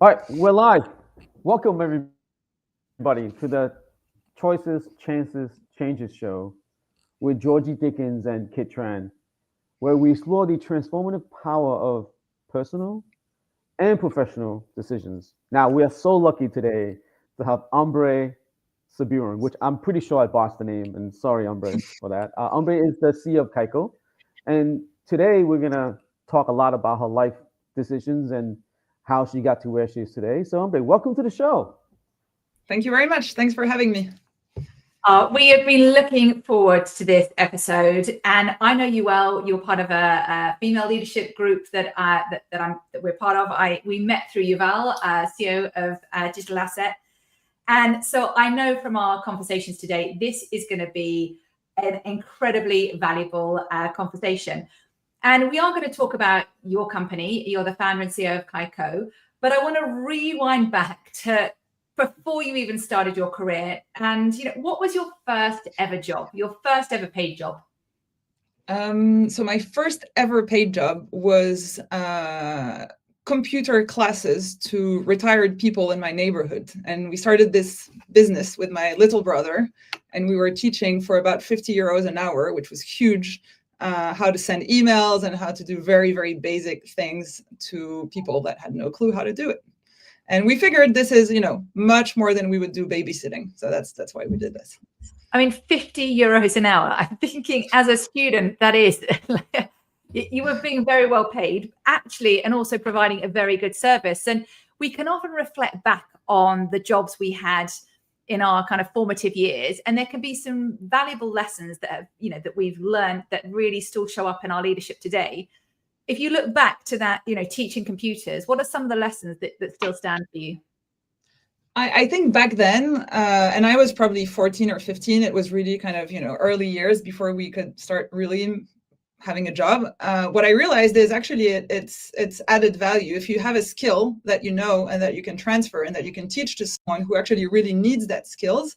All right, we're live. Welcome everybody to the Choices, Chances, Changes show with Georgie Dickins and Kit Tran, where we explore the transformative power of personal and professional decisions. Now, we are so lucky today to have Ambre Soubiran, which I'm pretty sure I botched the name, and sorry, Ambre, for that. Ambre is the CEO of Kaiko, and today we're gonna talk a lot about her life decisions and how she got to where she is today. So, Ambre, welcome to the show. Thank you very much. Thanks for having me. We have been looking forward to this episode, and I know you well. You're part of a female leadership group that we're part of. We met through Yuval, CEO of Digital Asset, and so I know from our conversations today, this is going to be an incredibly valuable conversation. And we are going to talk about your company. You're the founder and CEO of Kaiko, but I want to rewind back to before you even started your career. And what was your first ever job, your first ever paid job? So my first ever paid job was computer classes to retired people in my neighborhood. And we started this business with my little brother, and we were teaching for about 50 euros an hour, which was huge, how to send emails and how to do very, very basic things to people that had no clue how to do it. And we figured this is, much more than we would do babysitting. So that's why we did this. I mean, 50 euros an hour. I'm thinking as a student, that is, you were being very well paid, actually, and also providing a very good service. And we can often reflect back on the jobs we had in our kind of formative years. And there can be some valuable lessons that have, that we've learned that really still show up in our leadership today. If you look back to that, teaching computers, what are some of the lessons that still stand for you? I think back then, and I was probably 14 or 15, it was really kind of, early years before we could start really having a job. What I realized is actually it's added value. If you have a skill that you know and that you can transfer and that you can teach to someone who actually really needs that skills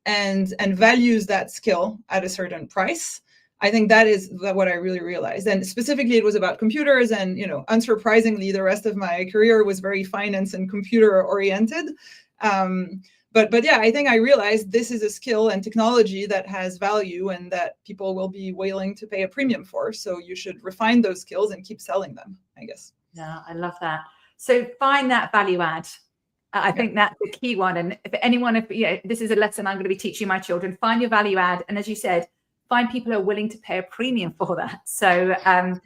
and values that skill at a certain price, I think that is what I really realized. And specifically, it was about computers. And, unsurprisingly, the rest of my career was very finance and computer oriented. But yeah, I think I realized this is a skill and technology that has value and that people will be willing to pay a premium for. So you should refine those skills and keep selling them, I guess. Yeah, I love that. So find that value add. I think that's the key one. And if this is a lesson I'm going to be teaching my children, find your value add. And as you said, find people who are willing to pay a premium for that. So, and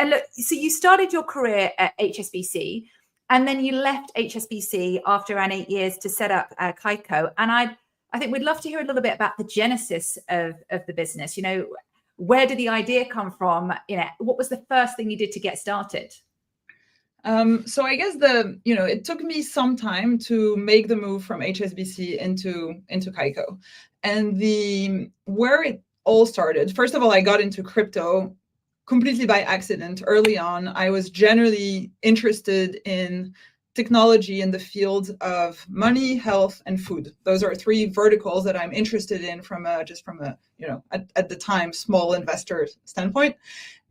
look, so you started your career at HSBC, and then you left HSBC after around 8 years to set up Kaiko. And I think we'd love to hear a little bit about the genesis of the business. Where did the idea come from? What was the first thing you did to get started? So I guess it took me some time to make the move from HSBC into Kaiko. And where it all started, first of all, I got into crypto completely by accident early on. I was generally interested in technology in the field of money, health, and food. Those are three verticals that I'm interested in from a at the time small investor standpoint.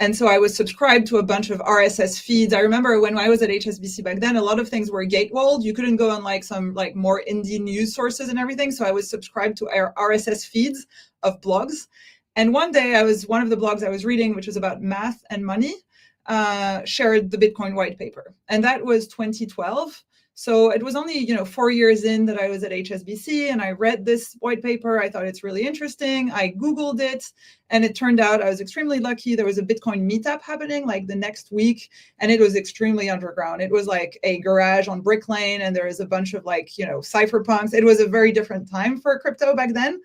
And so I was subscribed to a bunch of RSS feeds. I remember when I was at HSBC back then, a lot of things were gatewalled. You couldn't go on some more indie news sources and everything. So I was subscribed to RSS feeds of blogs. And one day one of the blogs I was reading, which was about math and money, shared the Bitcoin white paper. And that was 2012. So it was only, 4 years in that I was at HSBC, and I read this white paper. I thought it's really interesting. I Googled it, and it turned out I was extremely lucky. There was a Bitcoin meetup happening the next week, and it was extremely underground. It was like a garage on Brick Lane, and there was a bunch of cypherpunks. It was a very different time for crypto back then,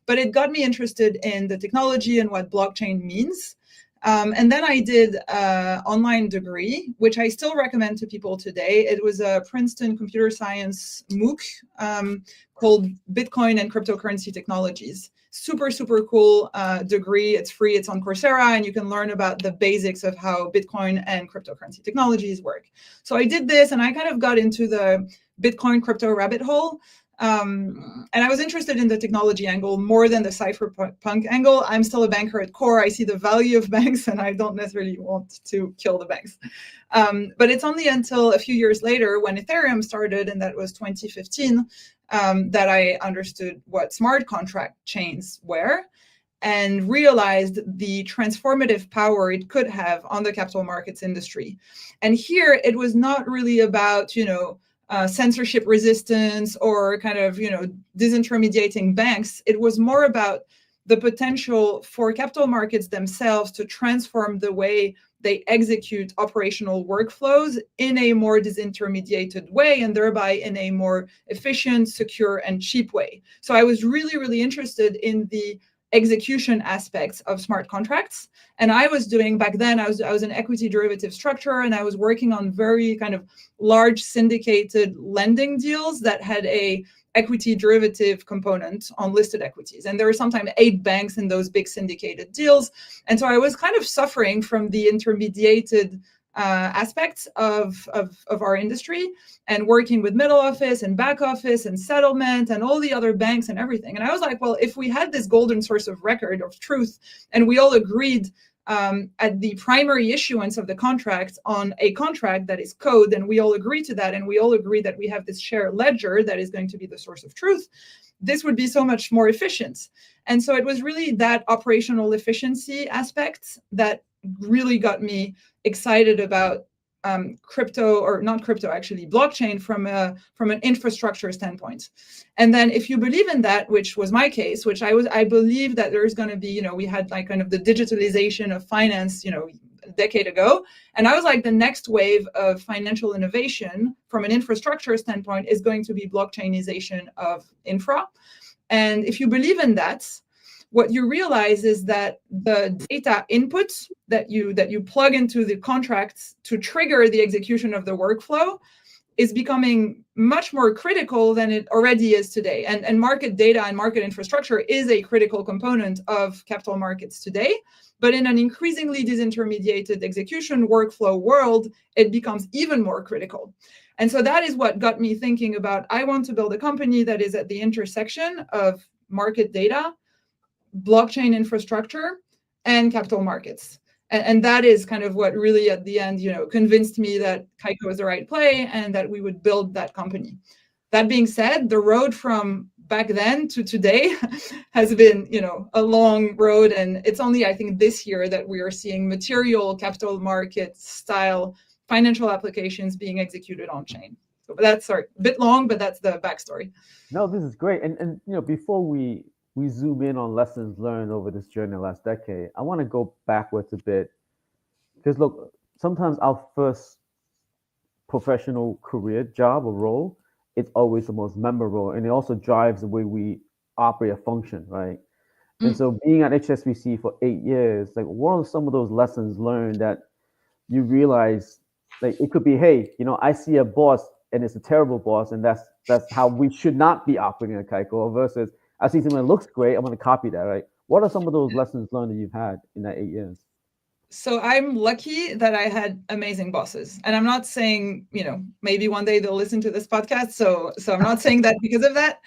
but it got me interested in the technology and what blockchain means. And then I did an online degree, which I still recommend to people today. It was a Princeton computer science MOOC called Bitcoin and Cryptocurrency Technologies. Super, super cool degree. It's free. It's on Coursera, and you can learn about the basics of how Bitcoin and cryptocurrency technologies work. So I did this, and I kind of got into the Bitcoin crypto rabbit hole. And I was interested in the technology angle more than the cypherpunk angle. I'm still a banker at core. I see the value of banks, and I don't necessarily want to kill the banks. But it's only until a few years later, when Ethereum started, and that was 2015, that I understood what smart contract chains were, and realized the transformative power it could have on the capital markets industry. And here, it was not really about, censorship resistance or kind of, disintermediating banks. It was more about the potential for capital markets themselves to transform the way they execute operational workflows in a more disintermediated way, and thereby in a more efficient, secure, and cheap way. So I was really, really interested in the execution aspects of smart contracts. And I was doing back then, I was an equity derivative structure, and I was working on very kind of large syndicated lending deals that had a equity derivative component on listed equities. And there were sometimes 8 banks in those big syndicated deals. And so I was kind of suffering from the intermediated aspects of our industry, and working with middle office and back office and settlement and all the other banks and everything. And I was like, well, if we had this golden source of record of truth, and we all agreed at the primary issuance of the contract on a contract that is code, and we all agree to that, and we all agree that we have this shared ledger that is going to be the source of truth, this would be so much more efficient. And so it was really that operational efficiency aspect that really got me excited about crypto, or not crypto, actually blockchain, from an infrastructure standpoint. And then if you believe in that, which was my case, which I believe that there's going to be, we had like kind of the digitalization of finance, a decade ago. And I was like, the next wave of financial innovation from an infrastructure standpoint is going to be blockchainization of infra. And if you believe in that, what you realize is that the data inputs that you plug into the contracts to trigger the execution of the workflow is becoming much more critical than it already is today. And market data and market infrastructure is a critical component of capital markets today. But in an increasingly disintermediated execution workflow world, it becomes even more critical. And so that is what got me thinking about, I want to build a company that is at the intersection of market data, blockchain infrastructure, and capital markets. And that is kind of what really at the end, convinced me that Kaiko was the right play and that we would build that company. That being said, the road from back then to today has been, a long road. And it's only, I think, this year that we are seeing material capital market style financial applications being executed on chain. So that's a bit long, but that's the backstory. No, this is great. And before we zoom in on lessons learned over this journey the last decade, I want to go backwards a bit. Because look, sometimes our first professional career job or role, it's always the most memorable, and it also drives the way we operate a function, right? And so being at HSBC for 8 years, like, what are some of those lessons learned that you realize, like, it could be, hey, I see a boss and it's a terrible boss, and that's how we should not be operating at Kaiko, versus I see something that looks great, I'm going to copy that, right? What are some of those lessons learned that you've had in that 8 years? So I'm lucky that I had amazing bosses. And I'm not saying, maybe one day they'll listen to this podcast. So I'm not saying that because of that.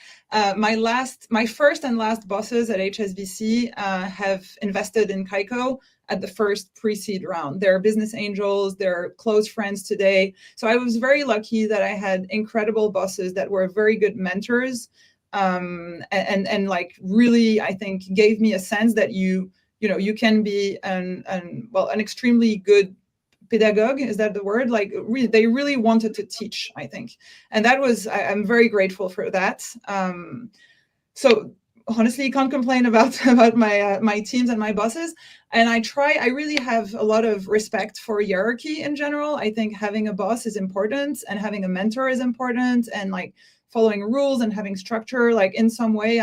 My first and last bosses at HSBC have invested in Kaiko at the first pre-seed round. They're business angels, they're close friends today. So I was very lucky that I had incredible bosses that were very good mentors. And like really, I think, gave me a sense that you can be an extremely good pedagogue. Is that the word? Like, they really wanted to teach, I think. And that was, I'm very grateful for that. So honestly, can't complain about my teams and my bosses. And I really have a lot of respect for hierarchy in general. I think having a boss is important, and having a mentor is important, and like following rules and having structure. Like, in some way,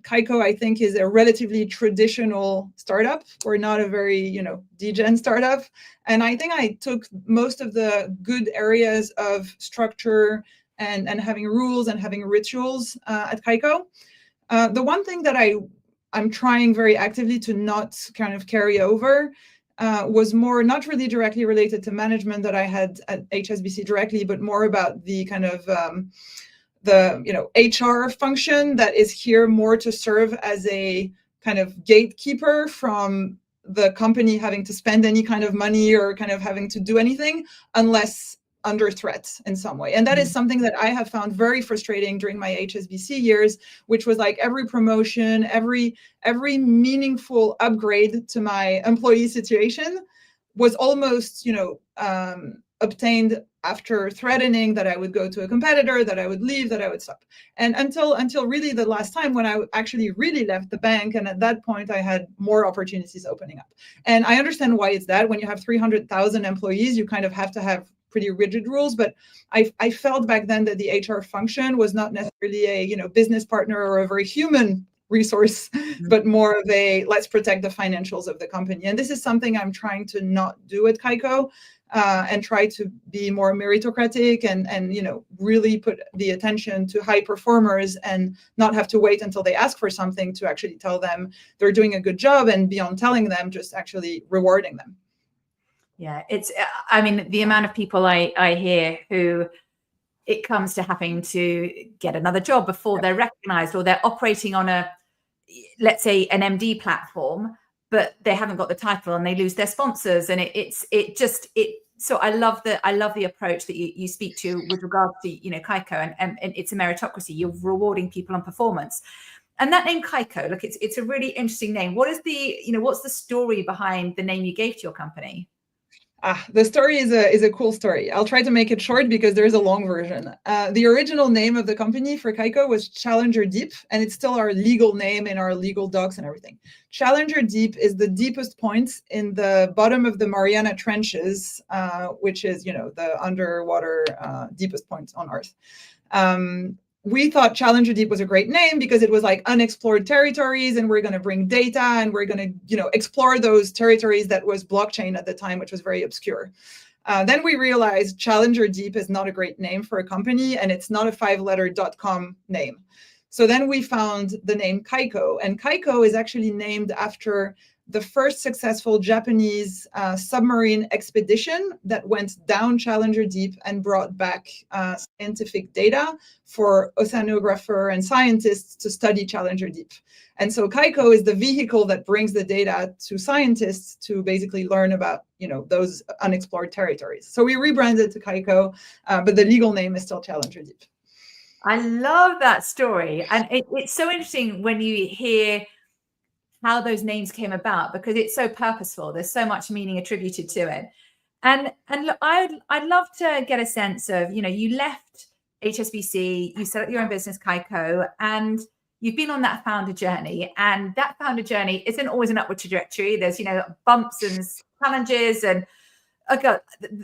Kaiko, I think, is a relatively traditional startup. We're not a very, degen startup. And I think I took most of the good areas of structure and having rules and having rituals at Kaiko. The one thing that I'm trying very actively to not kind of carry over was more not really directly related to management that I had at HSBC directly, but more about the kind of HR function that is here more to serve as a kind of gatekeeper from the company having to spend any kind of money or kind of having to do anything unless under threat in some way. And that is something that I have found very frustrating during my HSBC years, which was like every promotion, every meaningful upgrade to my employee situation was almost, obtained after threatening that I would go to a competitor, that I would leave, that I would stop. And until really the last time when I actually really left the bank. And at that point, I had more opportunities opening up. And I understand why it's that. When you have 300,000 employees, you kind of have to have pretty rigid rules. But I felt back then that the HR function was not necessarily a business partner or a very human resource, but more of a let's protect the financials of the company. And this is something I'm trying to not do at Kaiko. And try to be more meritocratic and really put the attention to high performers and not have to wait until they ask for something to actually tell them they're doing a good job, and beyond telling them, just actually rewarding them. Yeah, the amount of people I hear who it comes to having to get another job before they're recognized, or they're operating on let's say an MD platform, but they haven't got the title and they lose their sponsors. And so I love the approach that you speak to with regards to, Kaiko, and it's a meritocracy. You're rewarding people on performance. And that name Kaiko, look, it's a really interesting name. What's the story behind the name you gave to your company? The story is a cool story. I'll try to make it short because there's a long version. The original name of the company for Kaiko was Challenger Deep, and it's still our legal name in our legal docs and everything. Challenger Deep is the deepest point in the bottom of the Mariana Trenches, which is, the underwater deepest point on Earth. We thought Challenger Deep was a great name because it was like unexplored territories, and we're going to bring data and we're going to, explore those territories that was blockchain at the time, which was very obscure. Then we realized Challenger Deep is not a great name for a company, and it's not a 5-letter .com name. So then we found the name Kaiko, and Kaiko is actually named after the first successful Japanese submarine expedition that went down Challenger Deep and brought back scientific data for oceanographer and scientists to study Challenger Deep. And so Kaiko is the vehicle that brings the data to scientists to basically learn about, those unexplored territories. So we rebranded to Kaiko, but the legal name is still Challenger Deep. I love that story. And it's so interesting when you hear how those names came about, because it's so purposeful. There's so much meaning attributed to it. And look, I'd love to get a sense of, you left HSBC, you set up your own business, Kaiko, and you've been on that founder journey. And that founder journey isn't always an upward trajectory. There's, bumps and challenges, and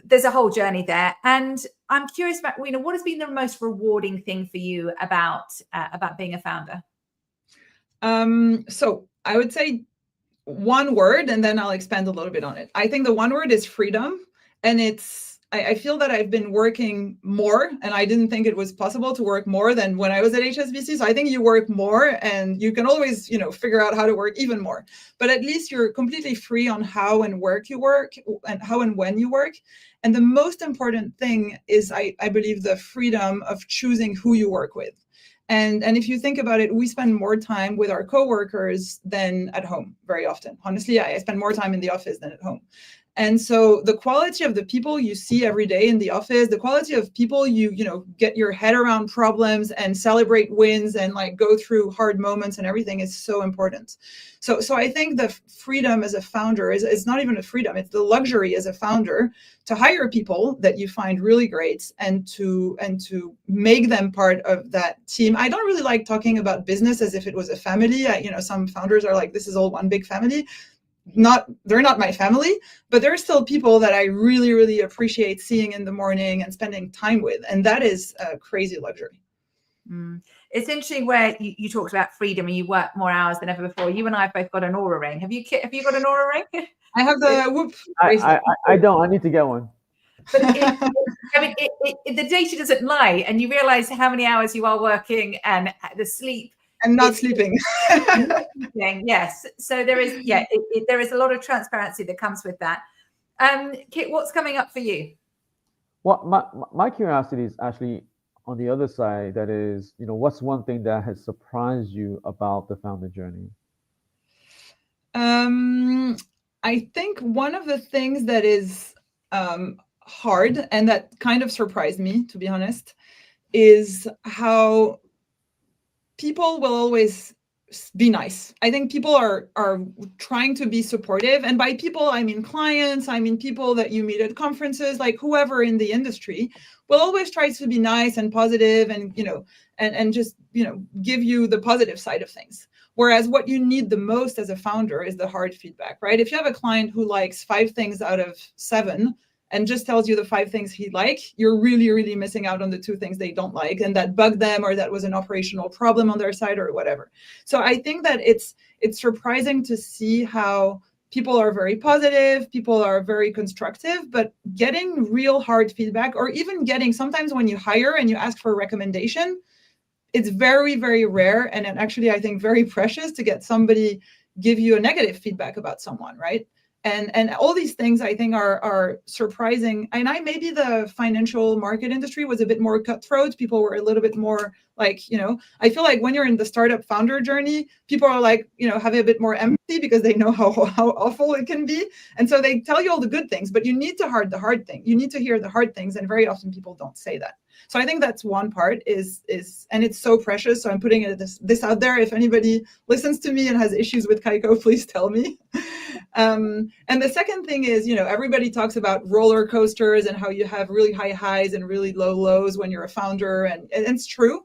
there's a whole journey there. And I'm curious about, what has been the most rewarding thing for you about being a founder? So I would say one word, and then I'll expand a little bit on it. I think the one word is freedom. And I feel that I've been working more, and I didn't think it was possible to work more than when I was at HSBC. So I think you work more, and you can always, figure out how to work even more. But at least you're completely free on how and where you work and how and when you work. And the most important thing is, I believe, the freedom of choosing who you work with. And if you think about it, we spend more time with our coworkers than at home very often. Honestly, I spend more time in the office than at home. And so the quality of the people you see every day in the office, the quality of people you get your head around problems and celebrate wins and like go through hard moments and everything is so important. So I think the freedom as a founder is not even a freedom, it's the luxury as a founder to hire people that you find really great and to make them part of that team. I don't really like talking about business as if it was a family. Some founders are like, this is all one big family. They're not my family, but they're still people that I really, really appreciate seeing in the morning and spending time with. And that is a crazy luxury. It's interesting where you talked about freedom and you work more hours than ever before. You and I have both got an Aura ring. Have you got an Aura ring? I have the Whoop. I don't. I need to get one. But the data doesn't lie, and you realize how many hours you are working and the sleep. And not sleeping. Yes. So there is, there is a lot of transparency that comes with that. Kiet, what's coming up for you? Well, my curiosity is actually on the other side, that is, what's one thing that has surprised you about the founder journey? I think one of the things that is hard and that kind of surprised me, to be honest, is how people will always be nice. I think people are trying to be supportive, and by people I mean clients, I mean people that you meet at conferences, like whoever in the industry will always try to be nice and positive, and and just give you the positive side of things. Whereas what you need the most as a founder is the hard feedback, right? If you have a client who likes 5 things out of 7 and just tells you the 5 things he likes, you're really, really missing out on the 2 things they don't like and that bugged them, or that was an operational problem on their side, or whatever. So I think that it's surprising to see how people are very positive, people are very constructive, but getting real hard feedback, or even getting, sometimes when you hire and you ask for a recommendation, it's very, very rare. And actually, I think very precious to get somebody give you a negative feedback about someone, right? And all these things I think are surprising. And maybe the financial market industry was a bit more cutthroat. People were a little bit more like, I feel like when you're in the startup founder journey, people are like, have a bit more empathy because they know how awful it can be. And so they tell you all the good things, but you need to hear the hard thing. You need to hear the hard things. And very often people don't say that. So I think that's one part is, and it's so precious. So I'm putting this out there. If anybody listens to me and has issues with Kaiko, please tell me. And the second thing is, everybody talks about roller coasters and how you have really high highs and really low lows when you're a founder, and it's true.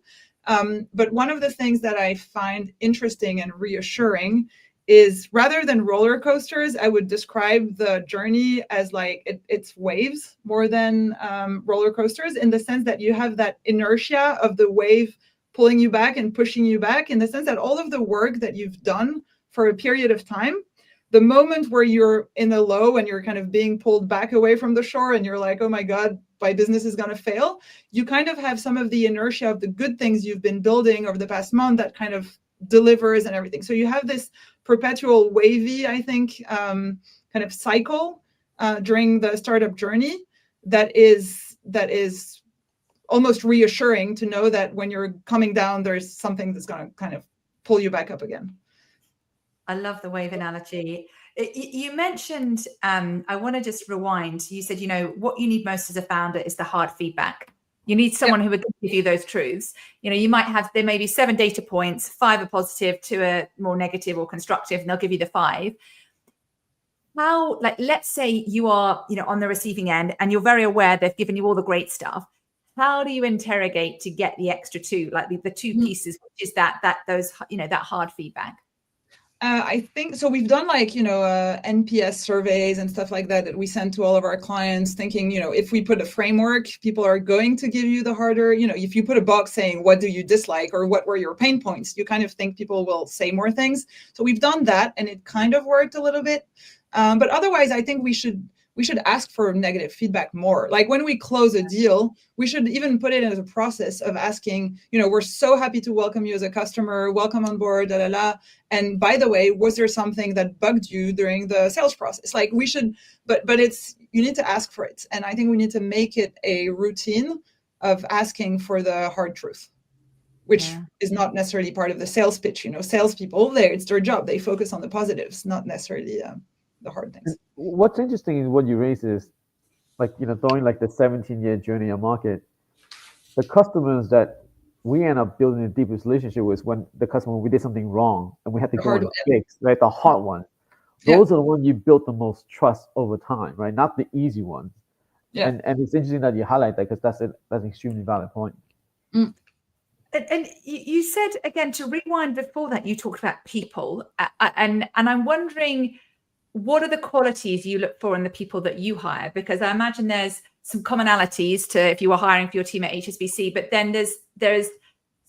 But one of the things that I find interesting and reassuring is, rather than roller coasters, I would describe the journey as like it's waves more than roller coasters, in the sense that you have that inertia of the wave pulling you back and pushing you back, in the sense that all of the work that you've done for a period of time, the moment where you're in the low and you're kind of being pulled back away from the shore and you're like, oh my God, my business is going to fail, you kind of have some of the inertia of the good things you've been building over the past month that kind of delivers and everything. So you have this perpetual wavy, I think, kind of cycle during the startup journey that is almost reassuring to know that when you're coming down, there's something that's going to kind of pull you back up again. I love the wave analogy. You mentioned, I want to just rewind. You said, what you need most as a founder is the hard feedback. You need someone who would give you those truths. You might have, there may be 7 data points, 5 are positive, 2 are more negative or constructive, and they'll give you the 5. How, let's say you are, on the receiving end and you're very aware they've given you all the great stuff. How do you interrogate to get the extra 2, like the 2 pieces, which is that hard feedback? I think so. We've done NPS surveys and stuff like that we send to all of our clients, thinking, if we put a framework, people are going to give you the harder, if you put a box saying, what do you dislike, or what were your pain points, you kind of think people will say more things. So we've done that, and it kind of worked a little bit. But otherwise, I think we should ask for negative feedback more. Like when we close a deal, we should even put it as a process of asking, we're so happy to welcome you as a customer, welcome on board, And by the way, was there something that bugged you during the sales process? Like we should, but you need to ask for it. And I think we need to make it a routine of asking for the hard truth, which is not necessarily part of the sales pitch. Salespeople, it's their job. They focus on the positives, not necessarily the hard things. What's interesting is what you raise is throwing the 17-year journey of market, the customers that we end up building the deepest relationship with, when we did something wrong and we had to go and fix, right? The hard one. Those are the ones you built the most trust over time, right? Not the easy ones. Yeah. And it's interesting that you highlight that, because that's an extremely valid point. And you said, again, to rewind before that, you talked about people, and I'm wondering, what are the qualities you look for in the people that you hire? Because I imagine there's some commonalities to if you were hiring for your team at HSBC, but then there's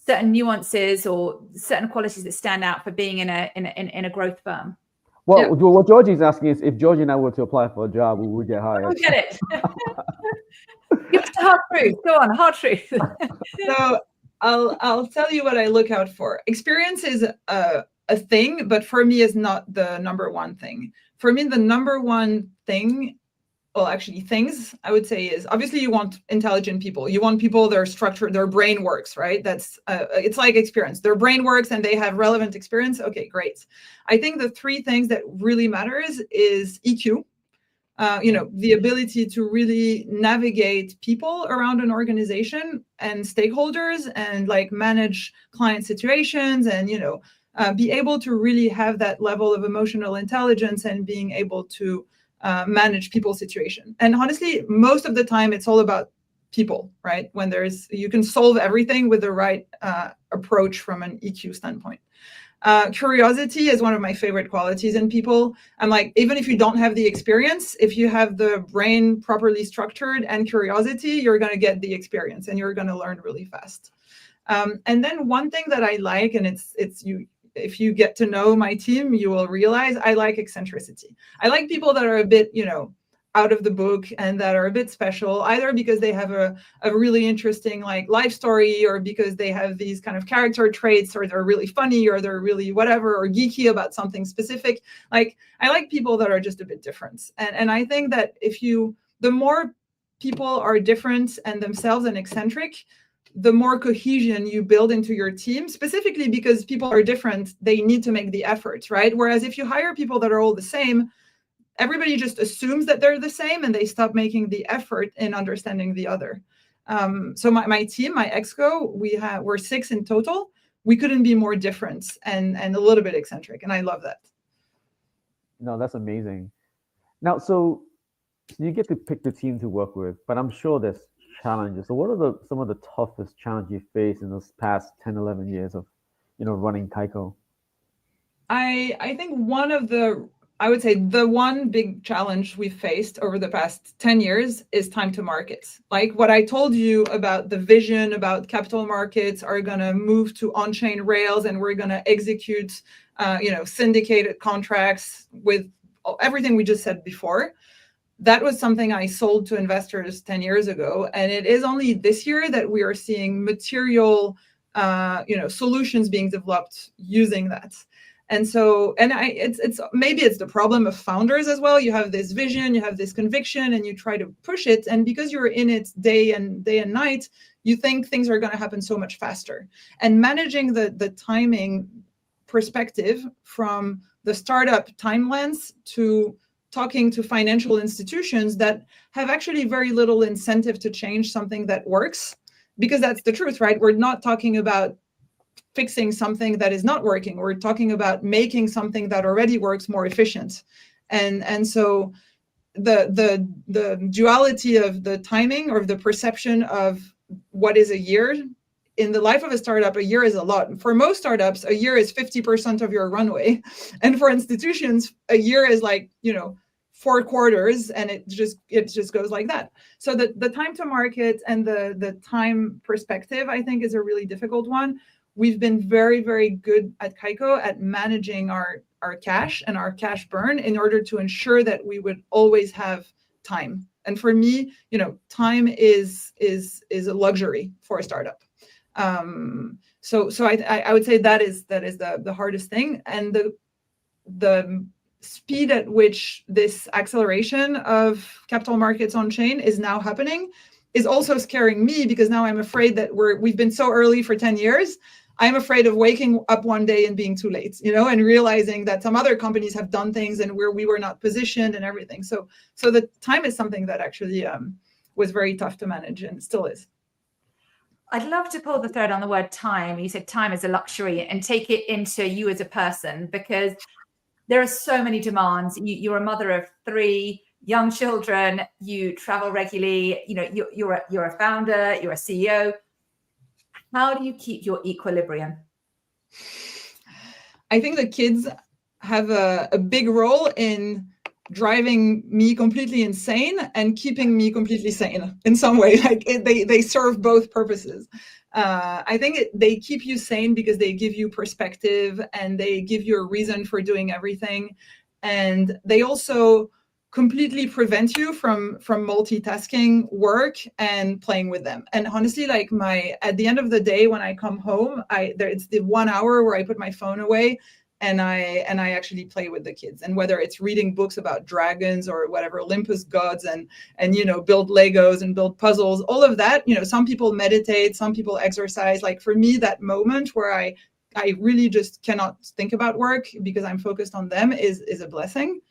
certain nuances or certain qualities that stand out for being in a growth firm. Well, what Georgie's asking is, if Georgie and I were to apply for a job, we would get hired. I get it. Give us the hard truth. Go on, hard truth. So I'll tell you what I look out for. Experience is a thing, but for me is not the number one thing. For me, the number one thing well, actually things I would say is, obviously you want intelligent people. You want people that are structured, their brain works, right? That's it's like experience. Their brain works and they have relevant experience. Okay, great. I think the three things that really matters is EQ. The ability to really navigate people around an organization and stakeholders and like manage client situations and, be able to really have that level of emotional intelligence and being able to manage people's situation. And honestly, most of the time it's all about people, right? When you can solve everything with the right approach from an EQ standpoint. Curiosity is one of my favorite qualities in people. I'm like, even if you don't have the experience, if you have the brain properly structured and curiosity, you're going to get the experience and you're going to learn really fast. And then one thing that I like, and it's you, if you get to know my team, you will realize I like eccentricity. I like people that are a bit, out of the book and that are a bit special, either because they have a really interesting like life story, or because they have these kind of character traits, or they're really funny, or they're really whatever, or geeky about something specific. Like, I like people that are just a bit different. And I think that the more people are different and themselves and eccentric, the more cohesion you build into your team, specifically because people are different, they need to make the effort, right? Whereas if you hire people that are all the same, everybody just assumes that they're the same and they stop making the effort in understanding the other. So my team, my exco, we're 6 in total. We couldn't be more different and a little bit eccentric, and I love that. No, that's amazing. Now, so you get to pick the team to work with, but I'm sure there's challenges. So what are some of the toughest challenges you face in those past 10, 11 years of, running Kaiko? I think I would say the one big challenge we've faced over the past 10 years is time to market. Like what I told you about the vision about capital markets are going to move to on-chain rails, and we're going to execute, syndicated contracts with everything we just said before. That was something I sold to investors 10 years ago. And it is only this year that we are seeing material, solutions being developed using that. And so, maybe it's the problem of founders as well. You have this vision, you have this conviction, and you try to push it. And because you're in it day and night, you think things are going to happen so much faster. And managing the timing perspective from the startup timelines to talking to financial institutions that have actually very little incentive to change something that works, because that's the truth, right? We're not talking about fixing something that is not working. We're talking about making something that already works more efficient. And so the duality of the timing, or the perception of what is a year in the life of a startup, a year is a lot. For most startups, a year is 50% of your runway. And for institutions, a year is like, 4 quarters, and it just goes like that. So the time to market and the time perspective, I think, is a really difficult one. We've been very, very good at Kaiko at managing our cash and our cash burn in order to ensure that we would always have time. And for me, time is a luxury for a startup. So I would say that is the hardest thing. And the speed at which this acceleration of capital markets on chain is now happening is also scaring me, because now I'm afraid that we've been so early for 10 years. I'm afraid of waking up one day and being too late, and realizing that some other companies have done things and where we were not positioned and everything. So the time is something that actually was very tough to manage, and still is. I'd love to pull the thread on the word time. You said time is a luxury, and take it into you as a person, because there are so many demands. You're a mother of 3 young children. You travel regularly. You're a founder. You're a CEO. How do you keep your equilibrium? I think the kids have a big role in driving me completely insane and keeping me completely sane in some way. Like they serve both purposes. I think they keep you sane because they give you perspective and they give you a reason for doing everything. And they also completely prevent you from multitasking work and playing with them. And honestly, like at the end of the day, when I come home, it's the 1 hour where I put my phone away and I actually play with the kids. And whether it's reading books about dragons or whatever, Olympus gods, and build Legos and build puzzles, all of that. Some people meditate, some people exercise. Like for me, that moment where I really just cannot think about work because I'm focused on them is a blessing.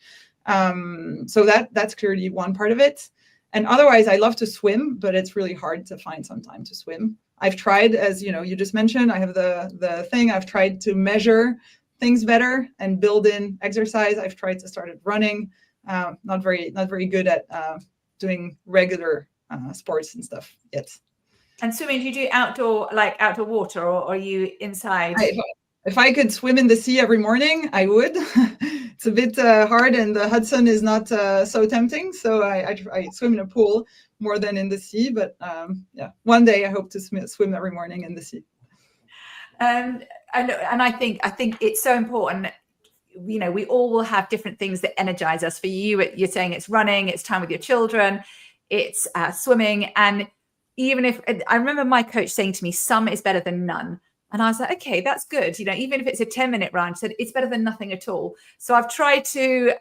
So that's clearly one part of it. And otherwise, I love to swim, but it's really hard to find some time to swim. I've tried, as you just mentioned, I have the thing. I've tried to measure things better and build in exercise. I've tried to start running. Not very good at doing regular sports and stuff yet. And swimming, do you do outdoor water, or are you inside? If I could swim in the sea every morning, I would. It's a bit hard, and the Hudson is not so tempting. So I swim in a pool more than in the sea. But one day I hope to swim every morning in the sea. And I think it's so important. We all will have different things that energize us. For you, you're saying it's running, it's time with your children, it's swimming. And even if I remember my coach saying to me, some is better than none. And I was like, okay, that's good. Even if it's a 10-minute run, said it's better than nothing at all. So I've tried to,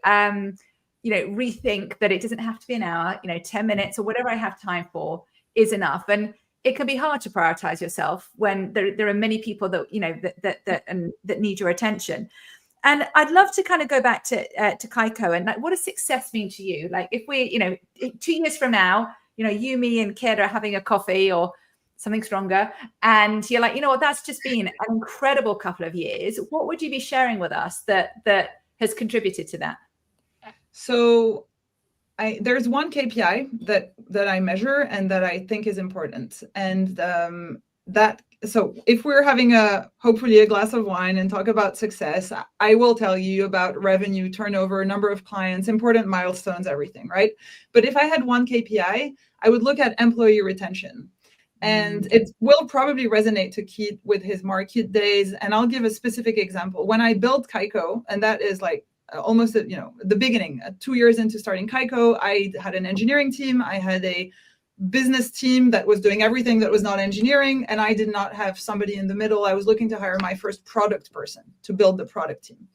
rethink that it doesn't have to be an hour, 10 minutes or whatever I have time for is enough. And it can be hard to prioritize yourself when there are many people that, that need your attention. And I'd love to kind of go back to Kaiko and like, what does success mean to you? Like if we, 2 years from now, you, me and Kiet are having a coffee or something stronger, and you're like, that's just been an incredible couple of years. What would you be sharing with us that has contributed to that? So there's one KPI that I measure and that I think is important. And so if we're having hopefully a glass of wine and talk about success, I will tell you about revenue, turnover, number of clients, important milestones, everything, right? But if I had one KPI, I would look at employee retention. And it will probably resonate to Kiet with his market days. And I'll give a specific example. When I built Kaiko, and that is like almost at, the beginning, 2 years into starting Kaiko, I had an engineering team. I had a business team that was doing everything that was not engineering. And I did not have somebody in the middle. I was looking to hire my first product person to build the product team.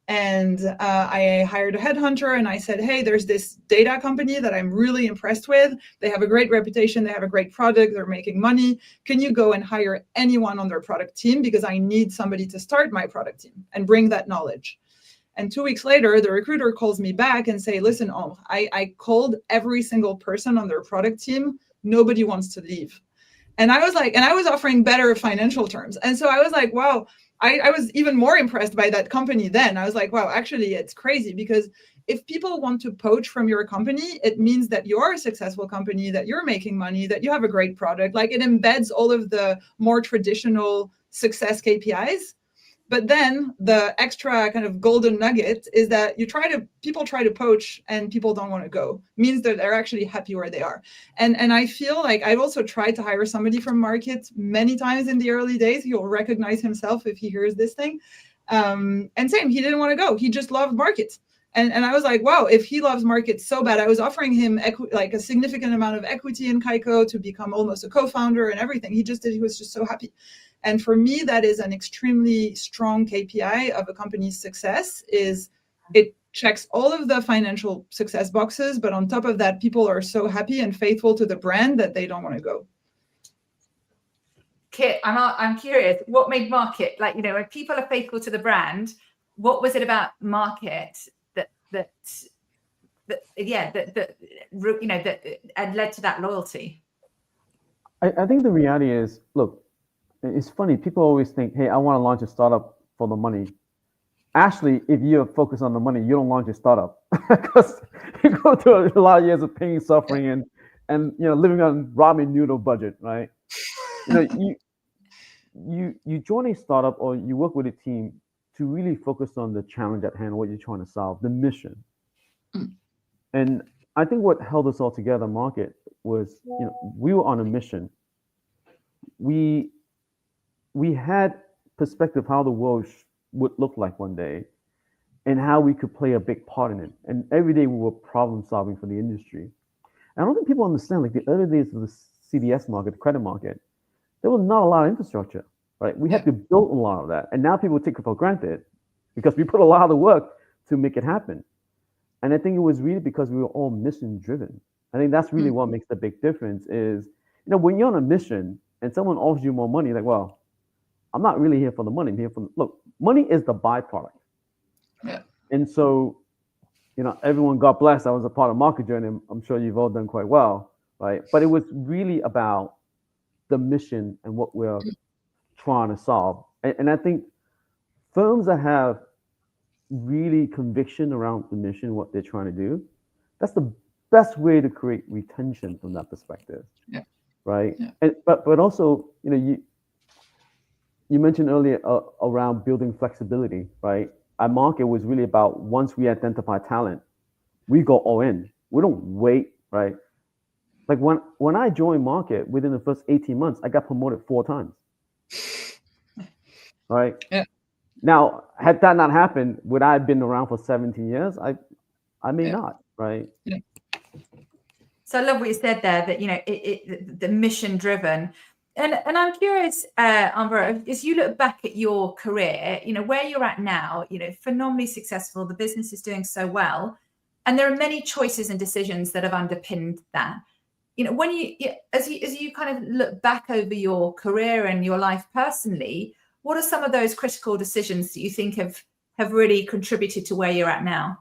And I hired a headhunter and I said, hey, there's this data company that I'm really impressed with. They have a great reputation. They have a great product. They're making money. Can you go and hire anyone on their product team? Because I need somebody to start my product team and bring that knowledge. And 2 weeks later, the recruiter calls me back and say, listen, I called every single person on their product team. Nobody wants to leave. And I was like, and I was offering better financial terms. And so I was like, wow, I was even more impressed by that company then. I was like, wow, actually, it's crazy, because if people want to poach from your company, it means that you're a successful company, that you're making money, that you have a great product. Like it embeds all of the more traditional success KPIs. But then the extra kind of golden nugget is that people try to poach and people don't want to go. Means that they're actually happy where they are. And I feel like I've also tried to hire somebody from market many times in the early days. He'll recognize himself if he hears this thing. And same, he didn't want to go. He just loved markets. And I was like, wow, if he loves markets so bad, I was offering him like a significant amount of equity in Kaiko to become almost a co-founder and everything. He was just so happy. And for me, that is an extremely strong KPI of a company's success. Is it checks all of the financial success boxes, but on top of that, people are so happy and faithful to the brand that they don't want to go. Kiet, I'm curious, what made market, like, when people are faithful to the brand, what was it about market that had led to that loyalty? I think the reality is, look, it's funny. People always think, hey, I want to launch a startup for the money. Actually, if you're focused on the money, you don't launch a startup because you go through a lot of years of pain, suffering, and living on ramen noodle budget, right? You join a startup or you work with a team to really focus on the challenge at hand, what you're trying to solve, the mission. And I think what held us all together, market, was we were on a mission. We had perspective how the world would look like one day and how we could play a big part in it. And every day we were problem solving for the industry. And I don't think people understand, like the early days of the CDS market, the credit market, there was not a lot of infrastructure, right? We had to build a lot of that. And now people take it for granted. because we put a lot of work to make it happen. And I think it was really because we were all mission driven. I think that's really what makes the big difference is, when you're on a mission and someone offers you more money, like, well, I'm not really here for the money. I'm here for look, money is the byproduct. Yeah. And so, everyone got blessed. I was a part of Market Journey. I'm sure you've all done quite well, right? But it was really about the mission and what we're trying to solve. And I think firms that have really conviction around the mission, what they're trying to do, that's the best way to create retention from that perspective. Yeah. Right. Yeah. And but also, you mentioned earlier around building flexibility, right? Our market was really about once we identify talent, we go all in. We don't wait, right? Like when I joined Market, within the first 18 months, I got promoted 4 times. All right. Yeah. Now, had that not happened, would I have been around for 17 years? I may not, right? Yeah. So I love what you said there, that, the mission driven. And I'm curious, Ambre, as you look back at your career, where you're at now, phenomenally successful, the business is doing so well. And there are many choices and decisions that have underpinned that. When as you kind of look back over your career and your life personally, what are some of those critical decisions that you think have really contributed to where you're at now?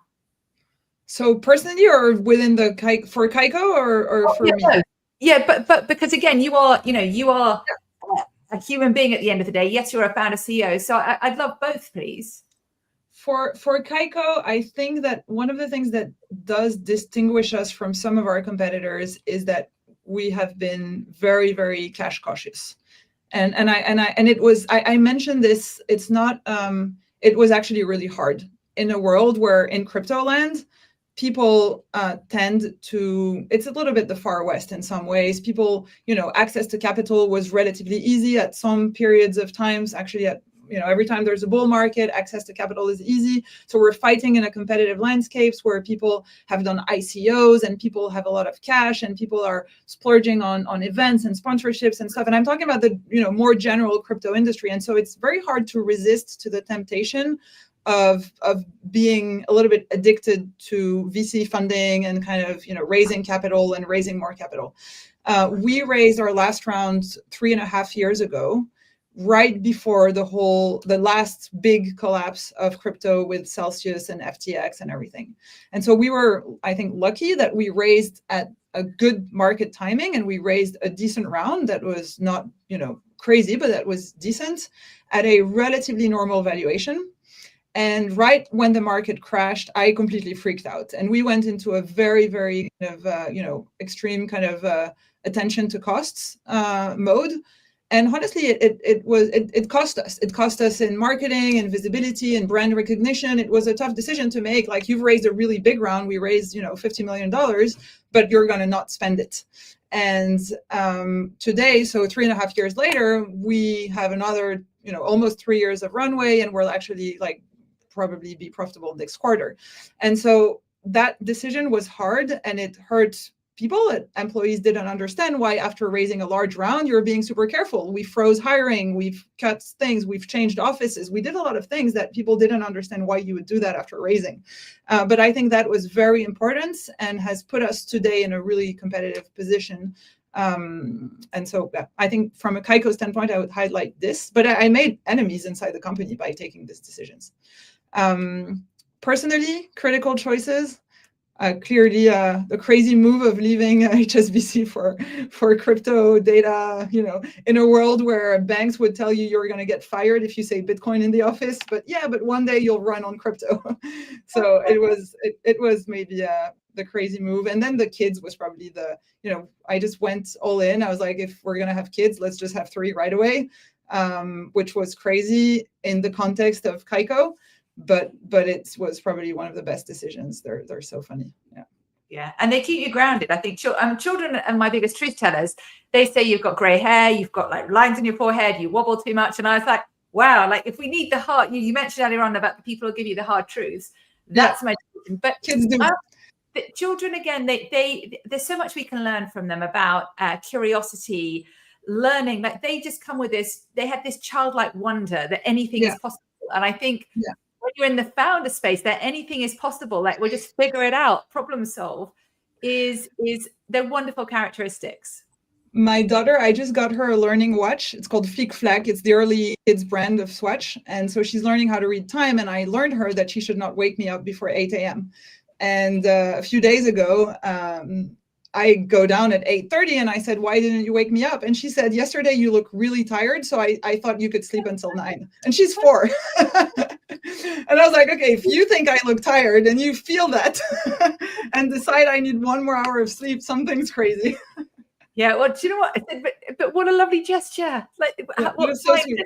So personally, or within for Kaiko, or for me? Yeah, but because again, you are a human being at the end of the day. Yes, you're a founder CEO. So I'd love both, please. For Kaiko, I think that one of the things that does distinguish us from some of our competitors is that we have been very, very cash cautious. And it was, I mentioned this, it's not, it was actually really hard in a world where in crypto land, people tend to, it's a little bit the Far West in some ways. People, access to capital was relatively easy at some periods of times. Actually, every time there's a bull market, access to capital is easy. So we're fighting in a competitive landscapes where people have done ICOs and people have a lot of cash and people are splurging on events and sponsorships and stuff. And I'm talking about the more general crypto industry. And so it's very hard to resist to the temptation of being a little bit addicted to VC funding and kind of raising capital and raising more capital. We raised our last round 3.5 years ago, right before the last big collapse of crypto with Celsius and FTX and everything. And so we were, I think, lucky that we raised at a good market timing, and we raised a decent round that was not crazy, but that was decent at a relatively normal valuation. And right when the market crashed, I completely freaked out. And we went into a very, very kind of, extreme kind of attention to costs mode. And honestly, it cost us. It cost us in marketing and visibility and brand recognition. It was a tough decision to make. Like, you've raised a really big round. We raised, $50 million, but you're going to not spend it. And today, so 3.5 years later, we have another, almost 3 years of runway, and we'll actually probably be profitable next quarter. And so that decision was hard, and it hurt people. Employees didn't understand why after raising a large round, you're being super careful. We froze hiring, we've cut things, we've changed offices. We did a lot of things that people didn't understand why you would do that after raising. But I think that was very important and has put us today in a really competitive position. And so I think from a Kaiko standpoint, I would highlight this, but I made enemies inside the company by taking these decisions. Personally, critical choices. Clearly, the crazy move of leaving HSBC for crypto data, in a world where banks would tell you you're going to get fired if you say Bitcoin in the office. But one day you'll run on crypto. So it was maybe the crazy move. And then the kids was probably I just went all in. I was like, if we're going to have kids, let's just have 3 right away, which was crazy in the context of Kaiko. But it was probably one of the best decisions. They're so funny. Yeah, and they keep you grounded. I think children are my biggest truth tellers. They say you've got grey hair, you've got lines in your forehead, you wobble too much, and I was like, wow, if we need the hard, you mentioned earlier on about the people who give you the hard truths. That's my children. But kids do. Children, again, there's so much we can learn from them about curiosity, learning. They just come with this. They have this childlike wonder that anything is possible, and I think. Yeah. When you're in the founder space, that anything is possible, like we'll just figure it out, problem solve, is they're wonderful characteristics. My daughter, I just got her a learning watch. It's called Flic Flac. It's the early kids brand of Swatch. And so she's learning how to read time. And I learned her that she should not wake me up before 8 a.m. And a few days ago, I go down at 8:30 and I said, why didn't you wake me up? And she said, yesterday you look really tired. So I thought you could sleep until 9. And she's 4. And I was like, okay, if you think I look tired and you feel that and decide I need 1 more hour of sleep, something's crazy. Yeah, well, do you know what? But what a lovely gesture! Like, what so sweet.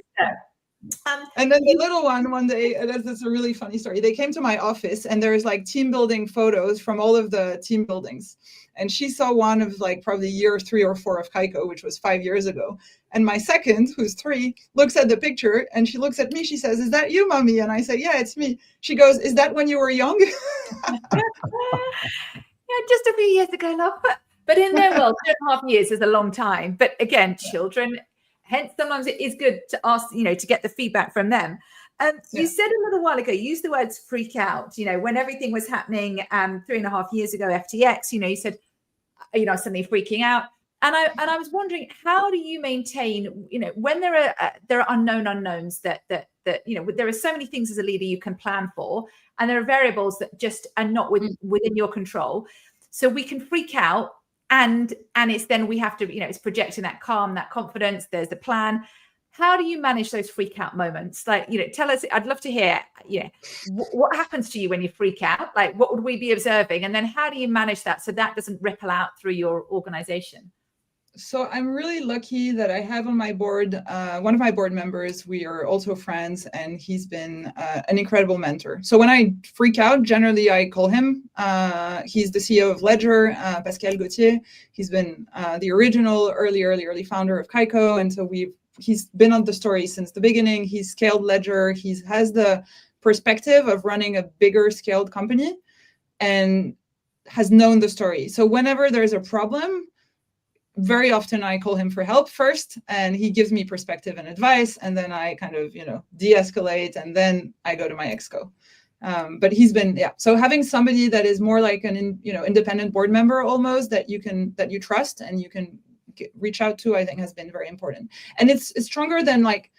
And then the little one day, that's a really funny story. They came to my office, and there's like team building photos from all of the team buildings. And she saw one of like probably year 3 or 4 of Kaiko, which was 5 years ago. And my second, who's 3, looks at the picture and she looks at me. She says, "Is that you, mommy?" And I say, "Yeah, it's me." She goes, "Is that when you were young?" Yeah, just a few years ago, love. But in their world, 2.5 years is a long time. But again, children, hence sometimes it is good to ask, to get the feedback from them. You said a little while ago, you used the words freak out, when everything was happening 3.5 years ago, FTX, you said, suddenly freaking out. And I was wondering, how do you maintain, when there are unknown unknowns that there are so many things as a leader you can plan for, and there are variables that just are not within your control. So we can freak out. And it's then we have to, it's projecting that calm, that confidence. There's a plan. How do you manage those freak out moments? Like, tell us, I'd love to hear, what happens to you when you freak out? Like, what would we be observing? And then how do you manage that so that doesn't ripple out through your organization? So I'm really lucky that I have on my board, one of my board members. We are also friends, and he's been an incredible mentor. So when I freak out, generally I call him. He's the CEO of Ledger, Pascal Gauthier. He's been the original early founder of Kaiko. And so he's been on the story since the beginning. He's scaled Ledger. He has the perspective of running a bigger scaled company and has known the story. So whenever there's a problem, very often I call him for help first, and he gives me perspective and advice, and then I kind of, de-escalate, and then I go to my exco. But he's been, so having somebody that is more like an, independent board member almost, that you trust and you can reach out to, I think has been very important. And it's stronger than like,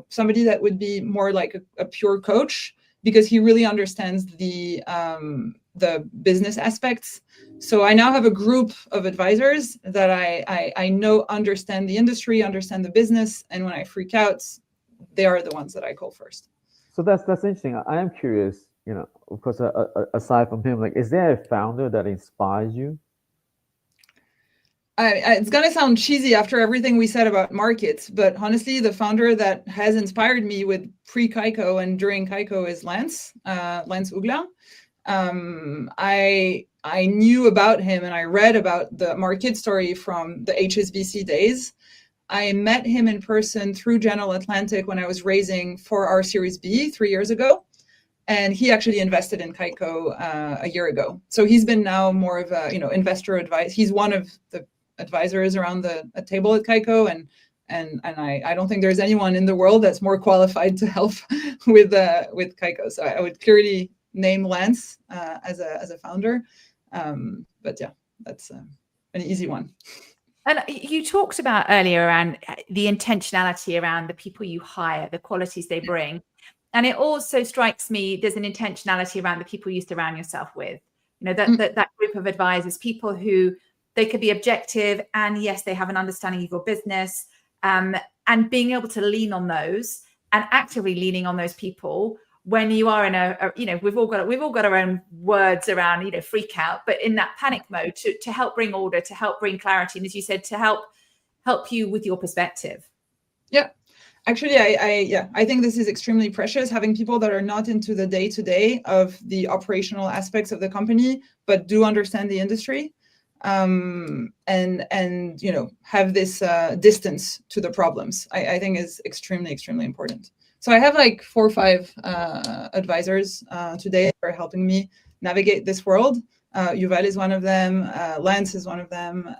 somebody that would be more like a pure coach, because he really understands the business aspects. So I now have a group of advisors that I know understand the industry, understand the business, and when I freak out, they are the ones that I call first. So that's interesting. I am curious, of course, aside from him, like, is there a founder that inspires you? It's going to sound cheesy after everything we said about markets, but honestly, the founder that has inspired me with pre-Kaiko and during Kaiko is Lance Ugla. I knew about him and I read about the market story from the HSBC days. I met him in person through General Atlantic when I was raising for our Series B 3 years ago. And he actually invested in Kaiko a year ago. So he's been now more of a, investor advice. He's one of the advisors around the table at Kaiko. And I don't think there's anyone in the world that's more qualified to help with Kaiko. So I would clearly name Lance as a founder. But yeah, that's an easy one. And you talked about earlier around the intentionality around the people you hire, the qualities they bring. And it also strikes me there's an intentionality around the people you surround yourself with. That group of advisors, people who they could be objective and yes, they have an understanding of your business, and being able to lean on those and actively leaning on those people when you are in we've all got our own words around, freak out, but in that panic mode to help bring order, to help bring clarity. And as you said, to help you with your perspective. Yeah. Actually, I think this is extremely precious, having people that are not into the day-to-day of the operational aspects of the company, but do understand the industry, and have this distance to the problems. I think is extremely, extremely important. So I have like 4 or 5 advisors today that are helping me navigate this world. Yuval is one of them. Lance is one of them.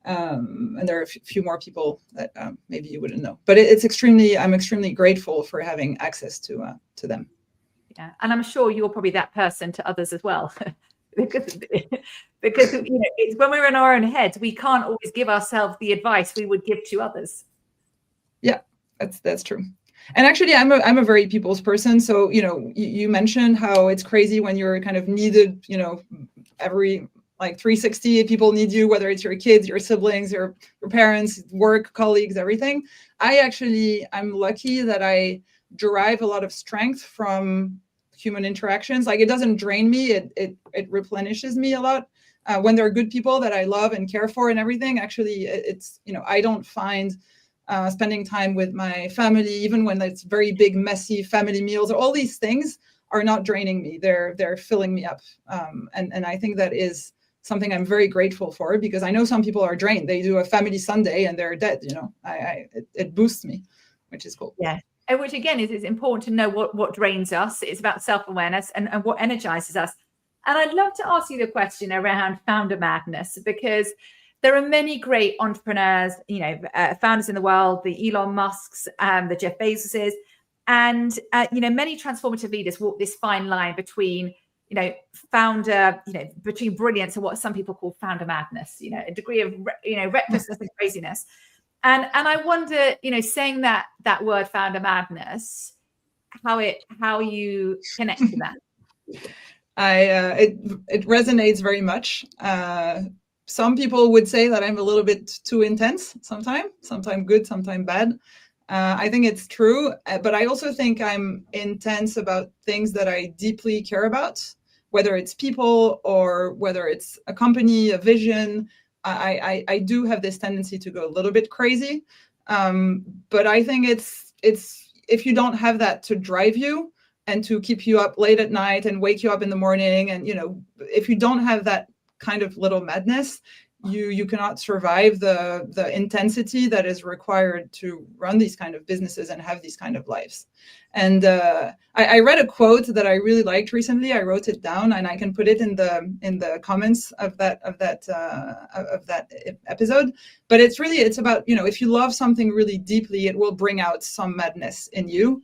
And there are a few more people that maybe you wouldn't know. But I'm extremely grateful for having access to them. Yeah. And I'm sure you're probably that person to others as well. because it's when we're in our own heads, we can't always give ourselves the advice we would give to others. Yeah, that's true. And actually, I'm a very people's person. So, you mentioned how it's crazy when you're kind of needed, every like 360 people need you, whether it's your kids, your siblings, your parents, work, colleagues, everything. I'm lucky that I derive a lot of strength from human interactions. Like, it doesn't drain me. It replenishes me a lot. When there are good people that I love and care for and everything, actually, it's, I don't find spending time with my family, even when it's very big, messy family meals, all these things are not draining me. They're filling me up. And I think that is something I'm very grateful for, because I know some people are drained. They do a family Sunday and they're dead. It boosts me, which is cool. Yeah. And which again is important to know what drains us. It's about self-awareness and what energizes us. And I'd love to ask you the question around founder madness, because there are many great entrepreneurs, founders in the world, the Elon Musks, the Jeff Bezoses, and many transformative leaders walk this fine line between, founder, between brilliance and what some people call founder madness, a degree of, recklessness and craziness. And I wonder, saying that word founder madness, how you connect to that. It resonates very much. Some people would say that I'm a little bit too intense sometimes good, sometimes bad. I think it's true, but I also think I'm intense about things that I deeply care about, whether it's people or whether it's a company, a vision. I do have this tendency to go a little bit crazy, but I think it's if you don't have that to drive you and to keep you up late at night and wake you up in the morning, and if you don't have that kind of little madness, you cannot survive the intensity that is required to run these kind of businesses and have these kind of lives. And I read a quote that I really liked recently. I wrote it down, and I can put it in the comments of that episode. But it's about, if you love something really deeply, it will bring out some madness in you,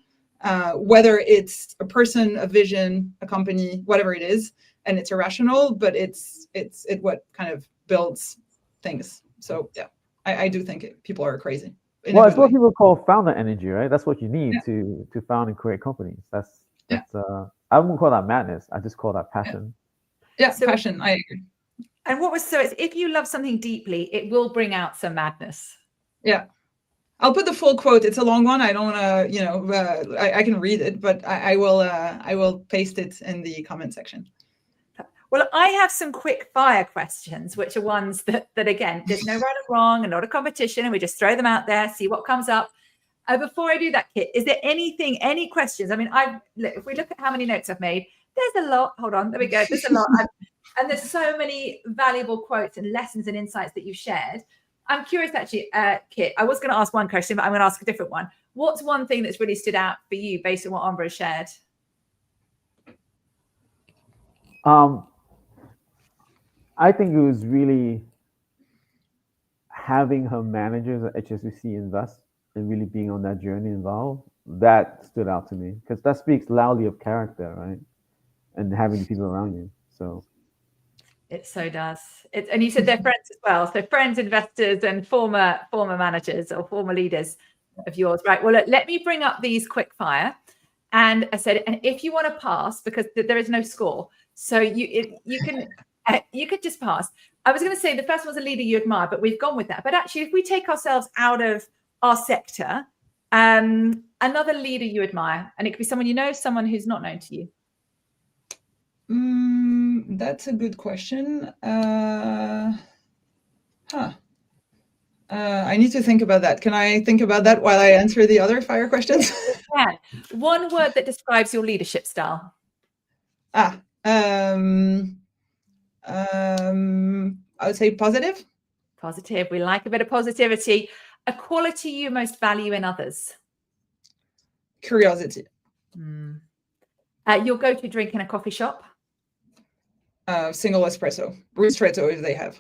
whether it's a person, a vision, a company, whatever it is. And it's irrational, but it's what kind of builds things. So yeah, I do think people are crazy. Well, it's what people call founder energy, right? That's what you need to found and create companies. That's I wouldn't call that madness. I just call that passion. Yeah, so, passion. I agree. And it's if you love something deeply, it will bring out some madness. Yeah. I'll put the full quote. It's a long one. I don't want to, I can read it, but I will paste it in the comment section. Well, I have some quick fire questions, which are ones that again, there's no right or wrong and not a competition, and we just throw them out there, see what comes up. Before I do that, Kiet, is there any questions? I mean, if we look at how many notes I've made, there's a lot. Hold on, there we go. There's a lot. And there's so many valuable quotes and lessons and insights that you've shared. I'm curious, actually, Kiet, I was going to ask one question, but I'm going to ask a different one. What's one thing that's really stood out for you based on what Ambre has shared? I think it was really having her managers at HSBC invest and really being on that journey involved. That stood out to me, because that speaks loudly of character, right? And having people around you. So it so does. And you said they're friends as well. So friends, investors, and former managers or former leaders of yours, right? Well, let me bring up these quick fire. And I said, and if you want to pass, because there is no score, so you could just pass. I was going to say the first one's a leader you admire, but we've gone with that. But actually, if we take ourselves out of our sector, another leader you admire, and it could be someone you know, someone who's not known to you. That's a good question. I need to think about that. Can I think about that while I answer the other fire questions? Yeah. One word that describes your leadership style. I would say positive. Positive. We like a bit of positivity. A quality you most value in others. Curiosity. Your go-to drink in a coffee shop. Single espresso, ristretto if they have.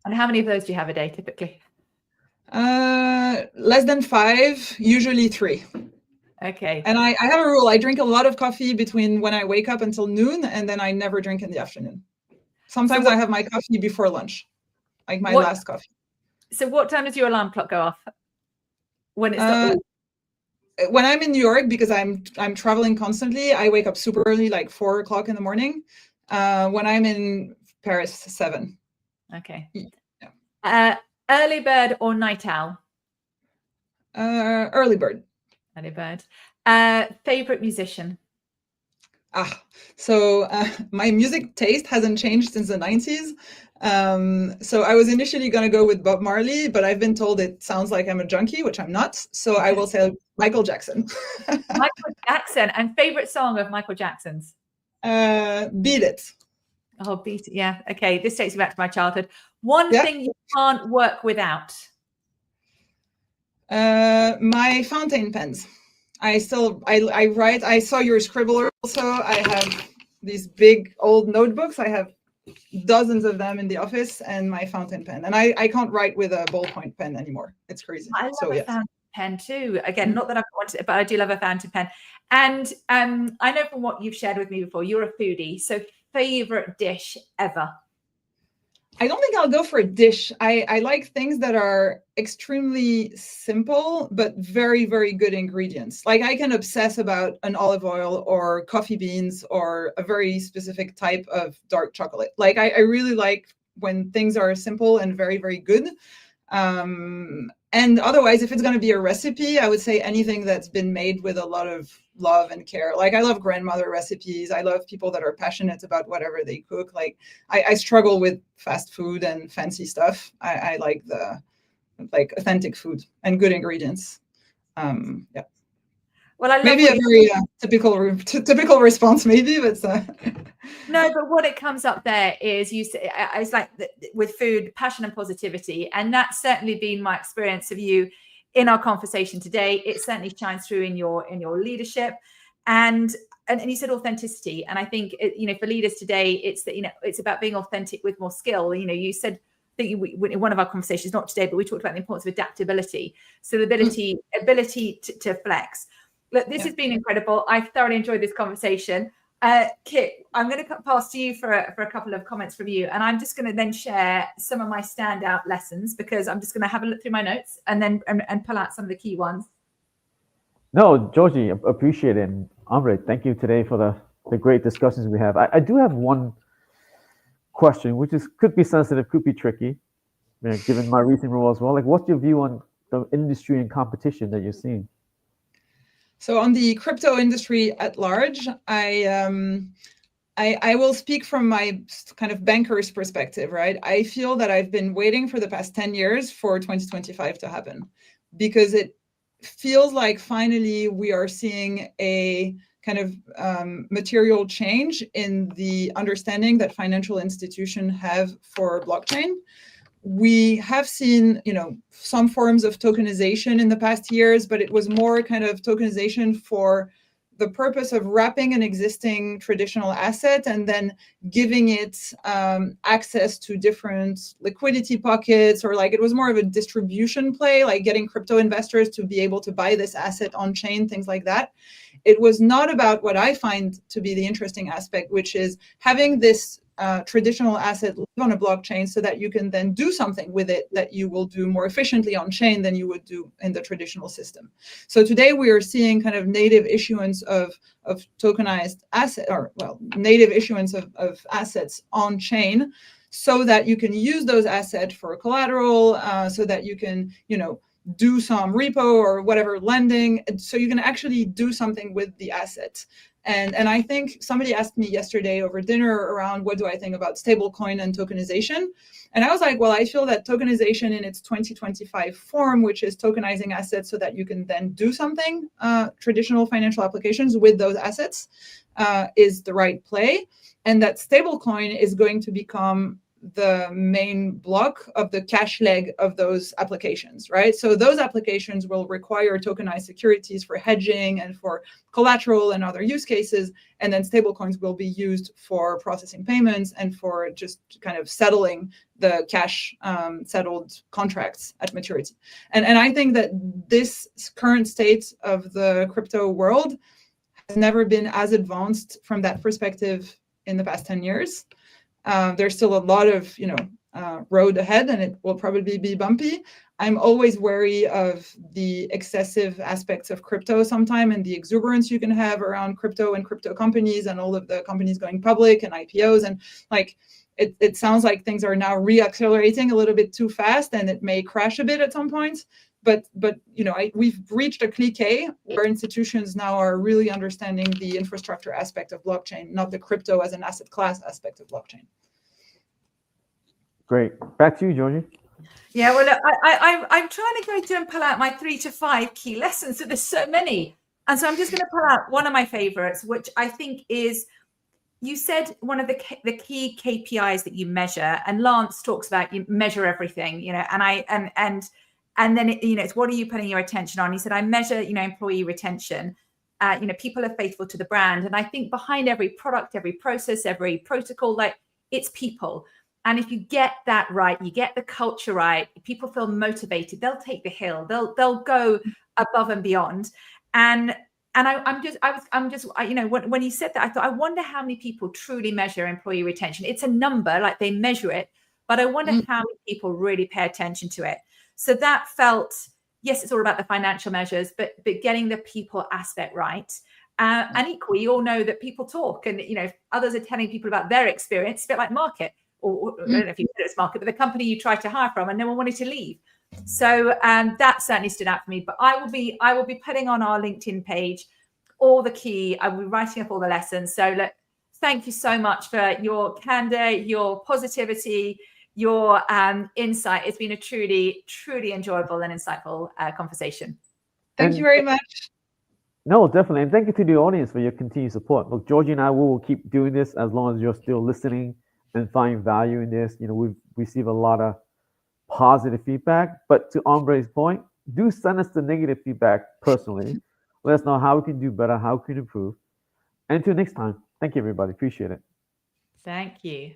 And how many of those do you have a day typically? Less than 5, usually 3. Okay. And I have a rule. I drink a lot of coffee between when I wake up until noon, and then I never drink in the afternoon. Sometimes I have my coffee before lunch, like my last coffee. So what time does your alarm clock go off? When it's not when I'm in New York, because I'm traveling constantly, I wake up super early, like 4 o'clock in the morning. When I'm in Paris, 7. Okay. Yeah. Early bird or night owl? Early bird. Early bird. Favorite musician? So my music taste hasn't changed since the 90s. So I was initially going to go with Bob Marley, but I've been told it sounds like I'm a junkie, which I'm not. So I will say Michael Jackson. Michael Jackson. And favorite song of Michael Jackson's? Beat It. Oh, Beat It. Yeah. Okay. This takes me back to my childhood. One thing you can't work without? My fountain pens. I write. I saw your scribbler also. I have these big old notebooks. I have dozens of them in the office, and my fountain pen. And I can't write with a ballpoint pen anymore. It's crazy. I love a fountain pen too. Again, not that I've wanted it, but I do love a fountain pen. And I know from what you've shared with me before, you're a foodie. So favorite dish ever? I don't think I'll go for a dish. I like things that are extremely simple, but very, very good ingredients. Like I can obsess about an olive oil or coffee beans or a very specific type of dark chocolate. Like I really like when things are simple and very, very good. And otherwise, if it's going to be a recipe, I would say anything that's been made with a lot of love and care. Like I love grandmother recipes. I love people that are passionate about whatever they cook. Like I struggle with fast food and fancy stuff. I like the authentic food and good ingredients. Yeah. Well, I love maybe a very typical response, maybe, but no. But what it comes up there is you say it's like with food, passion and positivity, and that's certainly been my experience of you in our conversation today. It certainly shines through in your leadership, and you said authenticity, and I think for leaders today, it's that it's about being authentic with more skill. You said. I think in one of our conversations, not today, but we talked about the importance of adaptability. So the ability to flex. Look, this has been incredible. I've thoroughly enjoyed this conversation. Kiet, I'm going to pass to you for a couple of comments from you. And I'm just going to then share some of my standout lessons, because I'm just going to have a look through my notes and then and pull out some of the key ones. No, Georgie, appreciate it. And Ambre, thank you today for the great discussions we have. I do have one question, which could be sensitive, could be tricky, given my recent role as well. Like, what's your view on the industry and competition that you're seeing? So on the crypto industry at large, I will speak from my kind of banker's perspective, right? I feel that I've been waiting for the past 10 years for 2025 to happen, because it feels like finally we are seeing a kind of material change in the understanding that financial institutions have for blockchain. We have seen, some forms of tokenization in the past years, but it was more kind of tokenization for the purpose of wrapping an existing traditional asset and then giving it access to different liquidity pockets, or like it was more of a distribution play, like getting crypto investors to be able to buy this asset on chain, things like that. It was not about what I find to be the interesting aspect, which is having this traditional asset live on a blockchain so that you can then do something with it that you will do more efficiently on chain than you would do in the traditional system. So today we are seeing kind of native issuance of tokenized asset, or native issuance of assets on chain, so that you can use those assets for collateral, so that you can, do some repo or whatever lending, so you can actually do something with the asset. And I think somebody asked me yesterday over dinner around what do I think about stablecoin and tokenization. And I was like, well, I feel that tokenization in its 2025 form, which is tokenizing assets so that you can then do something, traditional financial applications with those assets, is the right play. And that stablecoin is going to become the main block of the cash leg of those applications, right? So those applications will require tokenized securities for hedging and for collateral and other use cases. And then stablecoins will be used for processing payments and for just kind of settling the cash settled contracts at maturity. And I think that this current state of the crypto world has never been as advanced from that perspective in the past 10 years. There's still a lot of, road ahead, and it will probably be bumpy. I'm always wary of the excessive aspects of crypto sometime and the exuberance you can have around crypto and crypto companies and all of the companies going public and IPOs. And like, it sounds like things are now reaccelerating a little bit too fast, and it may crash a bit at some point. But we've reached a clique where institutions now are really understanding the infrastructure aspect of blockchain, not the crypto as an asset class aspect of blockchain. Great. Back to you, Georgie. Yeah, well, I'm trying to go through and pull out my 3 to 5 key lessons. So there's so many. And so I'm just going to pull out one of my favorites, which I think is, you said one of the key KPIs that you measure, and Lance talks about you measure everything, and then it's what are you putting your attention on? He said, I measure, employee retention. People are faithful to the brand. And I think behind every product, every process, every protocol, like, it's people. And if you get that right, you get the culture right, people feel motivated, they'll take the hill, they'll go above and beyond. And when you said that, I thought, I wonder how many people truly measure employee retention. It's a number, like they measure it, but I wonder how many people really pay attention to it. So that felt, yes, it's all about the financial measures, but getting the people aspect right. And equally, you all know that people talk, and if others are telling people about their experience, a bit like market, or I don't know if you said it's market, but the company you tried to hire from and no one wanted to leave. So that certainly stood out for me. But I will be putting on our LinkedIn page all the key. I will be writing up all the lessons. So look, thank you so much for your candor, your positivity, your insight. It's been a truly, truly enjoyable and insightful conversation. Thank you very much. No, definitely. And thank you to the audience for your continued support. Look, Georgie and I will keep doing this as long as you're still listening and finding value in this. We've received a lot of positive feedback. But to Ambre's point, do send us the negative feedback personally. Let us know how we can do better, how we can improve. And until next time, thank you, everybody. Appreciate it. Thank you.